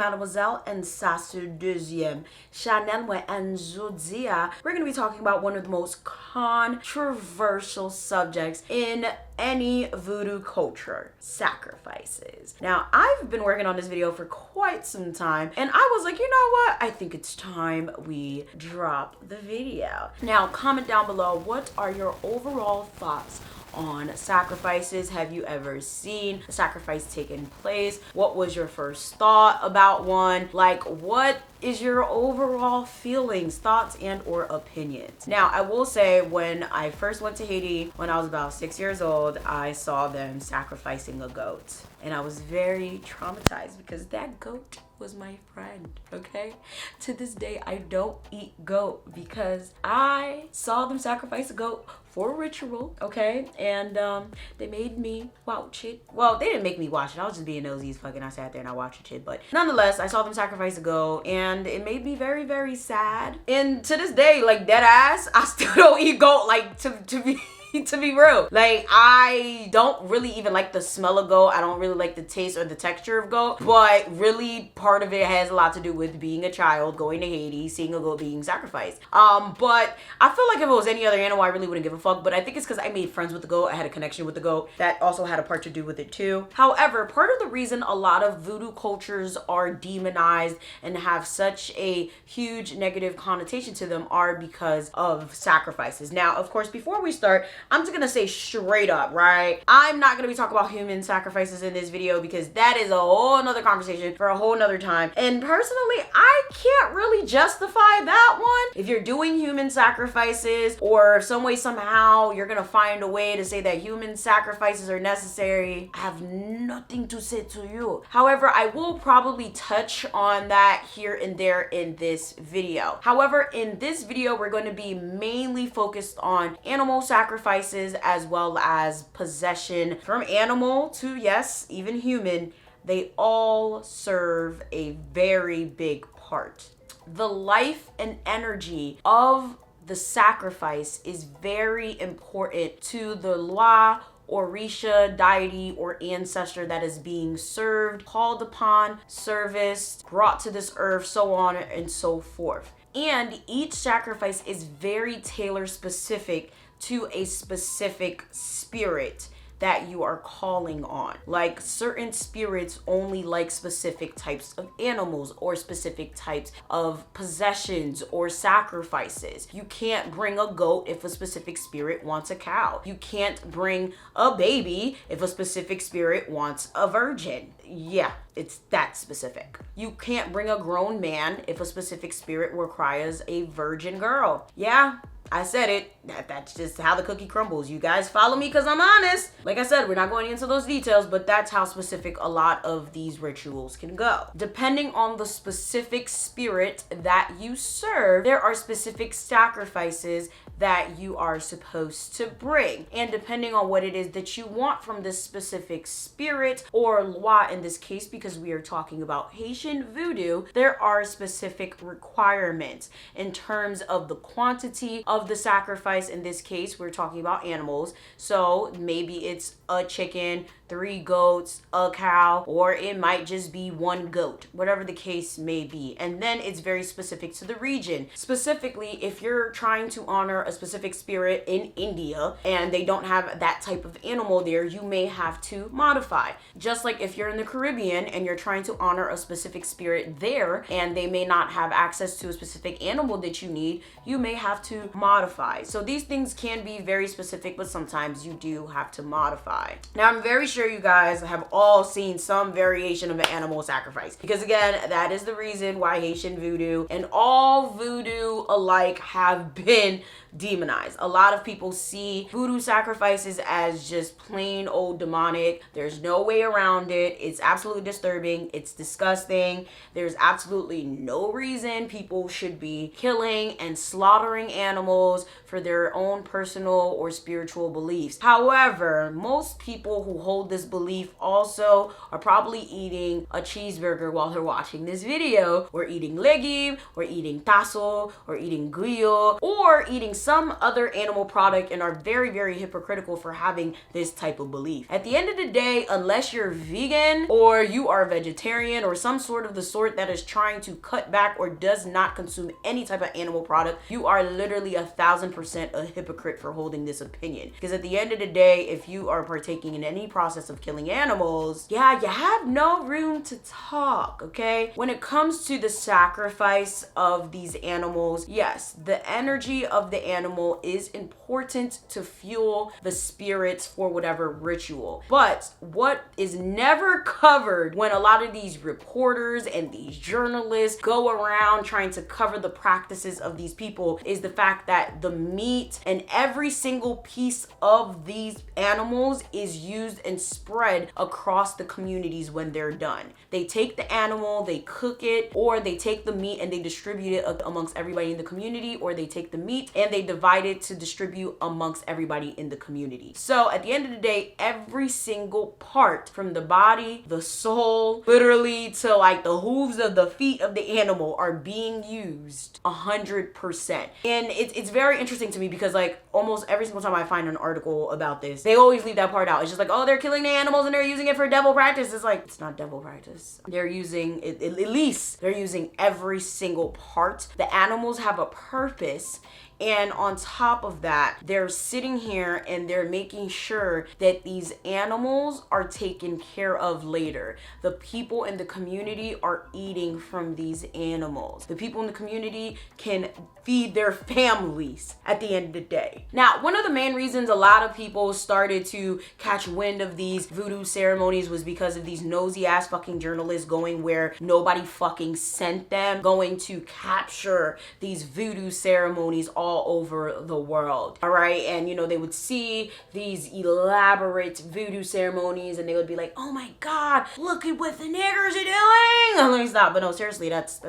Mademoiselle and ça se deuxième. Chanel moi and Zodia. We're going to be talking about one of the most controversial subjects in any voodoo culture: sacrifices. Now, I've been working on this video for quite some time, and I was like, you know what? I think it's time we drop the video. Now, comment down below, what are your overall thoughts on sacrifices? Have you ever seen a sacrifice taking place? What was your first thought about one? Like, what is your overall feelings, thoughts, and or opinions? Now, I will say, when I first went to Haiti when I was about 6 years old, I saw them sacrificing a goat, and I was very traumatized because that goat was my friend. Okay, to this day I don't eat goat because I saw them sacrifice a goat for a ritual. Okay, and they made me watch it. Well, they didn't make me watch it, I was just being nosy as fuck, and I sat there and I watched it. But nonetheless, I saw them sacrifice a goat, and it made me very, very sad. And to this day, like, dead ass, I still don't eat goat. Like, to be to be real, like, I don't really even like the smell of goat. I don't really like the taste or the texture of goat, but really part of it has a lot to do with being a child, going to Haiti, seeing a goat being sacrificed. But I feel like if it was any other animal, I really wouldn't give a fuck. But I think it's because I made friends with the goat. I had a connection with the goat. That also had a part to do with it too. However, part of the reason a lot of voodoo cultures are demonized and have such a huge negative connotation to them are because of sacrifices. Now, of course, before we start, I'm just gonna say straight up, right? I'm not gonna be talking about human sacrifices in this video because that is a whole nother conversation for a whole nother time. And personally, I can't really justify that one. If you're doing human sacrifices, or some way, somehow, you're gonna find a way to say that human sacrifices are necessary, I have nothing to say to you. However, I will probably touch on that here and there in this video. However, in this video, we're going to be mainly focused on animal sacrifices, as well as possession from animal to, yes, even human. They all serve a very big part. The life and energy of the sacrifice is very important to the Lwa, Orisha, deity, or ancestor that is being served, called upon, serviced, brought to this earth, so on and so forth. And each sacrifice is very tailor specific to a specific spirit that you are calling on. Like, certain spirits only like specific types of animals or specific types of possessions or sacrifices. You can't bring a goat if a specific spirit wants a cow. You can't bring a baby if a specific spirit wants a virgin. Yeah, it's that specific. You can't bring a grown man if a specific spirit requires a virgin girl. Yeah, I said it. That's just how the cookie crumbles. You guys follow me because I'm honest. Like I said, we're not going into those details, but that's how specific a lot of these rituals can go. Depending on the specific spirit that you serve, there are specific sacrifices that you are supposed to bring. And depending on what it is that you want from this specific spirit, or Lwa in this case, because we are talking about Haitian voodoo, there are specific requirements in terms of the quantity of the sacrifice. In this case, we're talking about animals. So maybe it's a chicken, 3 goats, a cow, or it might just be 1 goat, whatever the case may be. And then it's very specific to the region. Specifically, if you're trying to honor a specific spirit in India and they don't have that type of animal there, you may have to modify. Just like if you're in the Caribbean and you're trying to honor a specific spirit there and they may not have access to a specific animal that you need, you may have to modify. So these things can be very specific, but sometimes you do have to modify. Now, I'm very sure you guys have all seen some variation of an animal sacrifice, because again, that is the reason why Haitian voodoo and all voodoo alike have been demonized. A lot of people see voodoo sacrifices as just plain old demonic. There's no way around it. It's absolutely disturbing. It's disgusting. There's absolutely no reason people should be killing and slaughtering animals for their own personal or spiritual beliefs. However, most people who hold this belief also are probably eating a cheeseburger while they're watching this video, or eating legume, or eating tasso, or eating guillo, or eating some other animal product and are very, very hypocritical for having this type of belief. At the end of the day, unless you're vegan or you are vegetarian or some sort of the sort that is trying to cut back or does not consume any type of animal product, you are literally 1000% a hypocrite for holding this opinion. Because at the end of the day, if you are partaking in any process of killing animals, yeah, you have no room to talk, okay? When it comes to the sacrifice of these animals, yes, the energy of the animal is important to fuel the spirits for whatever ritual. But what is never covered when a lot of these reporters and these journalists go around trying to cover the practices of these people is the fact that the meat and every single piece of these animals is used and spread across the communities when they're done. They take the animal, they cook it, or they take the meat and they distribute it amongst everybody in the community, or they take the meat and they divide it to distribute amongst everybody in the community. So at the end of the day, every single part, from the body, the soul, literally to like the hooves of the feet of the animal, are being used 100%. And it's very interesting to me because like almost every single time I find an article about this, they always leave that part out. It's just like, oh, they're killing the animals and they're using it for devil practice. It's like, it's not devil practice. They're using it, at least they're using every single part. The animals have a purpose. And on top of that, they're sitting here and they're making sure that these animals are taken care of later. The people in the community are eating from these animals. The people in the community can feed their families at the end of the day. Now, one of the main reasons a lot of people started to catch wind of these voodoo ceremonies was because of these nosy ass fucking journalists going where nobody fucking sent them, going to capture these voodoo ceremonies all over the world. All right. And you know, they would see these elaborate voodoo ceremonies and they would be like, oh my God, look at what the niggers are doing. Let me stop. But no, seriously, that's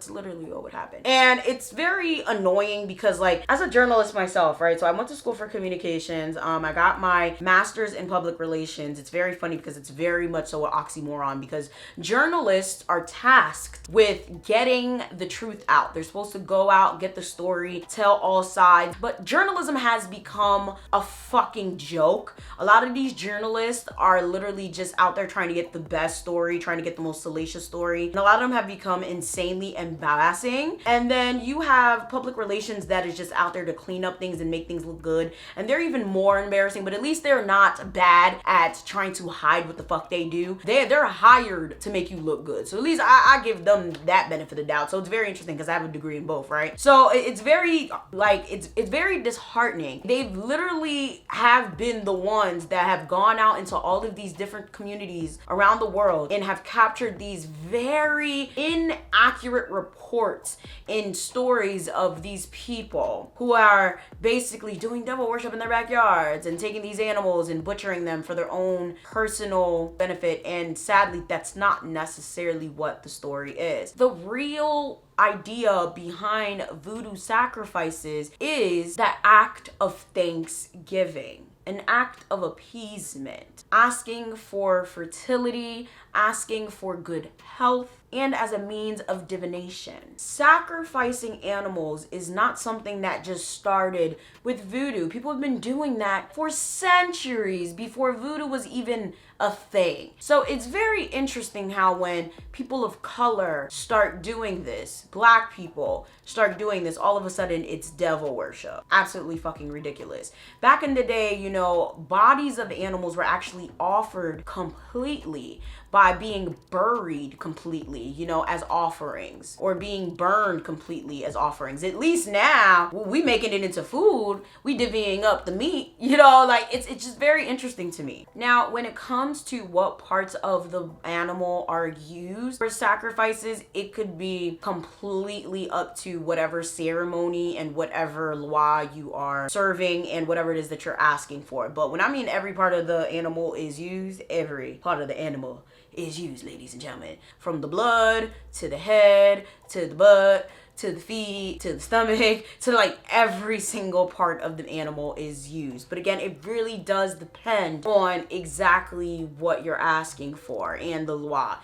literally what would happen. And it's very annoying because like as a journalist myself, right? So I went to school for communications. I got my master's in public relations. It's very funny because it's very much so an oxymoron because journalists are tasked with getting the truth out. They're supposed to go out, get the story, tell all sides, but journalism has become a fucking joke. A lot of these journalists are literally just out there trying to get the best story, trying to get the most salacious story. And a lot of them have become insanely embarrassing. And then you have public relations that is just out there to clean up things and make things look good. And they're even more embarrassing, but at least they're not bad at trying to hide what the fuck they do. They're hired to make you look good. So at least I give them that benefit of the doubt. So it's very interesting because I have a degree in both, right? So it's very like, it's very disheartening. They've literally have been the ones that have gone out into all of these different communities around the world and have captured these very inaccurate reports and stories of these people who are basically doing devil worship in their backyards and taking these animals and butchering them for their own personal benefit. And sadly, that's not necessarily what the story is. The real idea behind voodoo sacrifices is the act of thanksgiving, an act of appeasement, asking for fertility, asking for good health, and as a means of divination. Sacrificing animals is not something that just started with voodoo. People have been doing that for centuries before voodoo was even a thing. So it's very interesting how when people of color start doing this, Black people start doing this, all of a sudden it's devil worship. Absolutely fucking ridiculous. Back in the day, you know, bodies of animals were actually offered completely by being buried completely, you know, as offerings, or being burned completely as offerings. At least now, we making it into food, we divvying up the meat, you know, like it's just very interesting to me. Now, when it comes to what parts of the animal are used for sacrifices, it could be completely up to whatever ceremony and whatever law you are serving and whatever it is that you're asking for. But when I mean every part of the animal is used, every part of the animal is used, ladies and gentlemen. From the blood, to the head, to the butt, to the feet, to the stomach, to like every single part of the animal is used. But again, it really does depend on exactly what you're asking for and the loi.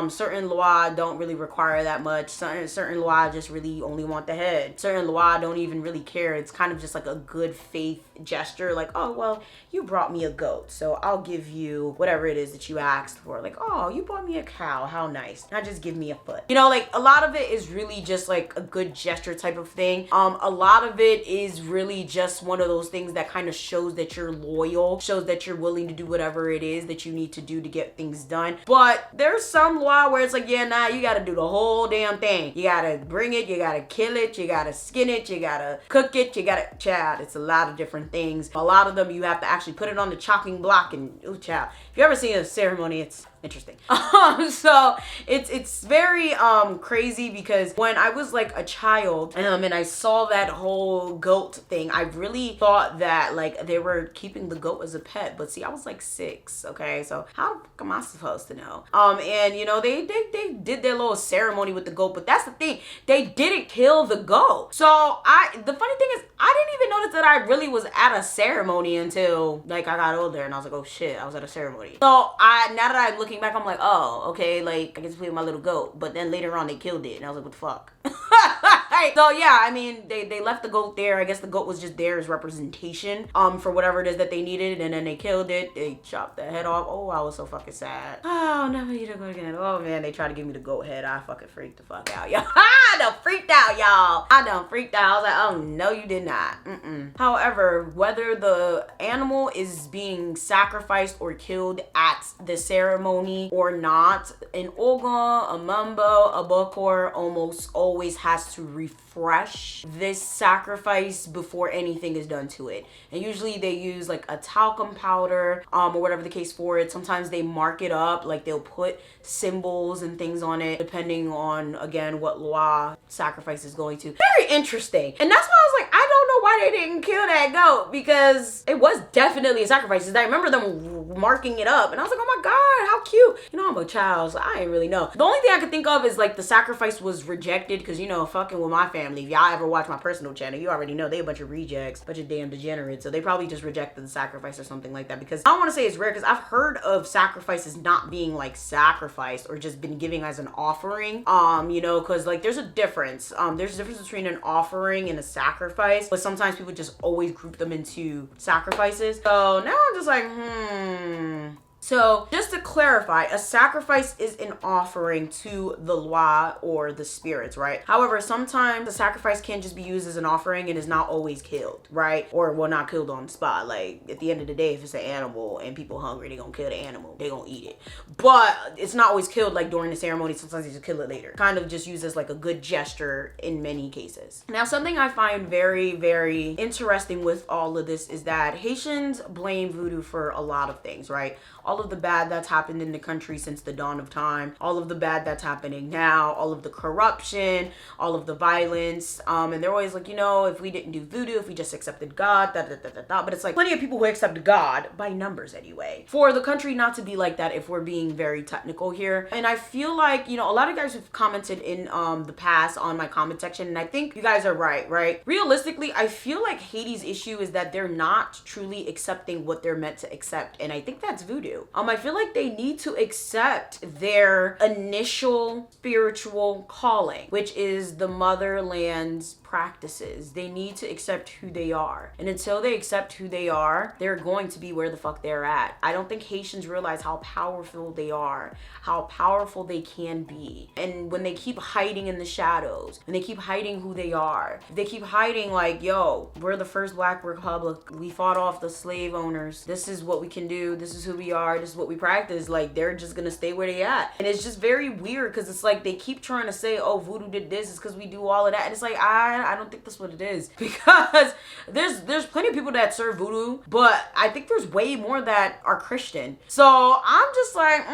Certain loi don't really require that much. Certain loi just really only want the head. Certain loi don't even really care. It's kind of just like a good faith gesture, like, oh well, you brought me a goat, so I'll give you whatever it is that you asked for. Like, oh, you brought me a cow, how nice. Now just give me a foot. You know, like a lot of it is really just like a good gesture type of thing. A lot of it is really just one of those things that kind of shows that you're loyal, shows that you're willing to do whatever it is that you need to do to get things done. But there's some law where it's like, yeah, nah, you gotta do the whole damn thing. You gotta bring it, you gotta kill it, you gotta skin it, you gotta cook it, you gotta, child, it's a lot of different things. A lot of them you have to actually put it on the chopping block, and ooh, child, if you ever seen a ceremony, it's interesting. So it's very crazy, because when I was like a child and I saw that whole goat thing, I really thought that like they were keeping the goat as a pet. But see, I was like 6, okay, so how the fuck am I supposed to know? And you know, they did their little ceremony with the goat, but that's the thing, they didn't kill the goat. So the funny thing is, I didn't even notice that I really was at a ceremony until like I got older, and I was like, oh shit, I was at a ceremony. So now that I'm looking back, I'm like, oh, okay, like I get to play with my little goat. But then later on they killed it, and I was like, what the fuck? So yeah, I mean, they left the goat there. I guess the goat was just there as representation for whatever it is that they needed, and then they killed it. They chopped the head off. Oh, I was so fucking sad. Oh, I'll never eat a goat again. Oh man, they tried to give me the goat head. I fucking freaked the fuck out, y'all. I done freaked out, y'all. I done freaked out. I was like, oh no, you did not. However, whether the animal is being sacrificed or killed at the ceremony or not, an oga, a mambo, a bokor almost always has to refresh this sacrifice before anything is done to it. And usually they use like a talcum powder or whatever the case for it. Sometimes they mark it up, like they'll put symbols and things on it depending on, again, what loi sacrifice is going to. Very interesting. And that's why I was like, I don't know why they didn't kill that goat, because it was definitely a sacrifice. I remember them marking it up, and I was like, oh my god, how cute. You know, I'm a child, so I ain't really know. The only thing I could think of is like the sacrifice was rejected, because you know, fucking with my family, if y'all ever watch my personal channel, you already know they a bunch of rejects, bunch of damn degenerates. So they probably just rejected the sacrifice or something like that, because I don't want to say it's rare, because I've heard of sacrifices not being like sacrificed or just been giving as an offering. You know, because like there's a difference. There's a difference between an offering and a sacrifice, but sometimes people just always group them into sacrifices. So now I'm just like, So just to clarify, a sacrifice is an offering to the loi or the spirits, right? However, sometimes the sacrifice can just be used as an offering and is not always killed, right? Or well, not killed on the spot. Like at the end of the day, if it's an animal and people hungry, they gonna kill the animal, they gonna eat it. But it's not always killed like during the ceremony. Sometimes they just kill it later. Kind of just used as like a good gesture in many cases. Now, something I find very, very interesting with all of this is that Haitians blame voodoo for a lot of things, right? All of the bad that's happened in the country since the dawn of time, all of the bad that's happening now, all of the corruption, all of the violence, and they're always like, you know, if we didn't do voodoo, if we just accepted God, but it's like plenty of people who accept God by numbers anyway. For the country not to be like that, if we're being very technical here. And I feel like, you know, a lot of guys have commented in the past on my comment section, and I think you guys are right? Realistically, I feel like Haiti's issue is that they're not truly accepting what they're meant to accept, and I think that's voodoo. I feel like they need to accept their initial spiritual calling, which is the motherland's practices. They need to accept who they are. And until they accept who they are, they're going to be where the fuck they're at. I don't think Haitians realize how powerful they are, how powerful they can be. And when they keep hiding in the shadows, and they keep hiding who they are, they keep hiding like, yo, we're the first Black Republic. We fought off the slave owners. This is what we can do. This is who we are. This is what we practice. Like, they're just gonna stay where they at. And it's just very weird, because it's like they keep trying to say, oh, voodoo did this, it's because we do all of that. And it's like, I don't think that's what it is, because there's plenty of people that serve voodoo, but I think there's way more that are Christian. So I'm just like,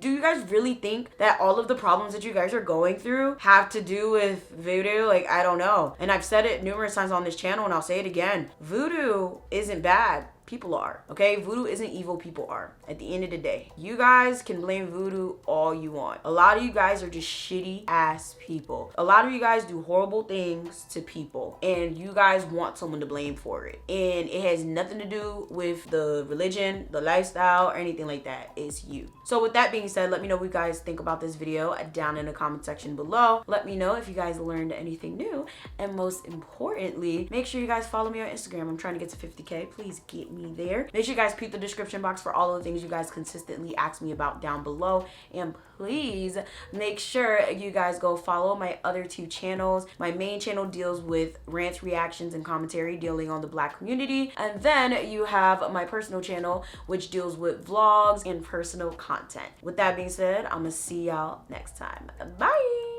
do you guys really think that all of the problems that you guys are going through have to do with voodoo? Like, I don't know. And I've said it numerous times on this channel, and I'll say it again. Voodoo isn't bad. People are. Okay, voodoo isn't evil, people are. At the end of the day, you guys can blame voodoo all you want. A lot of you guys are just shitty ass people. A lot of you guys do horrible things to people and you guys want someone to blame for it. And it has nothing to do with the religion, the lifestyle, or anything like that. It's you. So with that being said, let me know what you guys think about this video down in the comment section below. Let me know if you guys learned anything new. And most importantly, make sure you guys follow me on Instagram. I'm trying to get to 50K. Please get me there. Make sure you guys peep the description box for all of the things you guys consistently ask me about down below. And please make sure you guys go follow my other two channels. My main channel deals with rants, reactions, and commentary dealing on the Black community. And then you have my personal channel, which deals with vlogs and personal content. With that being said, I'm gonna see y'all next time. Bye!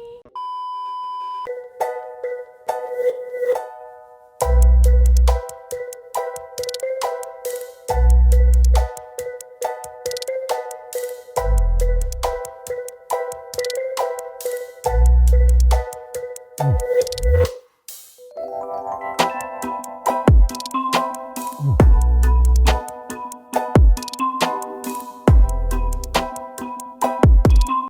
Mm.